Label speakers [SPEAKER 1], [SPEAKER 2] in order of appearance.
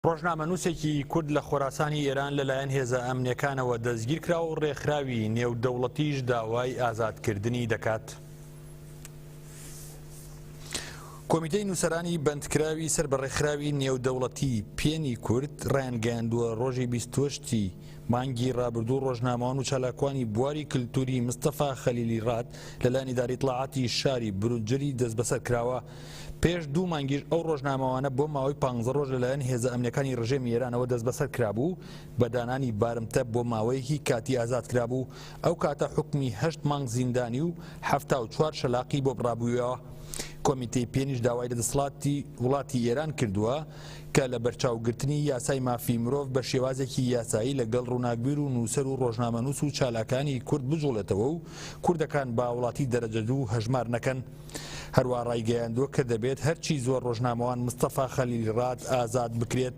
[SPEAKER 1] ڕۆژنامەنووسێکی کورد لە خۆراسانی ئێران لەلایەن هێزە ئەمنیەکانەوە دەستگیر کرا و ڕێکخراوی نێودەوڵەتیش داوای ئازادکردنی دەکات. کۆمیتەی نووسەرانی بەندکراوی سەر بە ڕێکخراوی نێودەوڵەتی پێنی کورد ڕایانگەیاندووە ڕۆژی 28 مانگی ڕابردوو ڕۆژنامەوان و چالاکوانی بواری کللتوری مستەفا خەلیلی ڕاد لەلایەن ئیداری ئیطلاعاتی شاری بروجری دەست بەسەر کراوە. پێش دوو مانگیش ئەو ڕۆژنامەوانە بۆ ماوەی 15 ڕۆژ لەلایەن هێزە ئەمنیەکانی ڕژێمی ئێرانەوە دەست بەسەر کرابوو بە دانانی بارمتە بۆ ماوەیەکی کاتی ئازاد کرابوو. ئەو کاتە حکمی 8 مانگ زیندانی و 74 شەلاقی بۆ بڕابوویەوە. کۆمیتەی پێنیش داوای لەدەسڵاتی وڵاتی ئێران کردووە کە لە بەرچاوگرتنی یاسای مافی مرۆڤ بە شێوازێکی یاسایی لەگەڵ ڕووناکبیر و نووسەر و ڕۆژنامەنووس و چالاکانی کورد بجوڵێتەوە و کوردەکان با وڵاتی دەرەجە دوو هەژمار نەکەن. هەروە ڕایگەیاندووە کە دەبێت هەرچی زۆر ڕۆژنامەوان مستەفا خەلیلی ڕاد ئازاد بکرێت.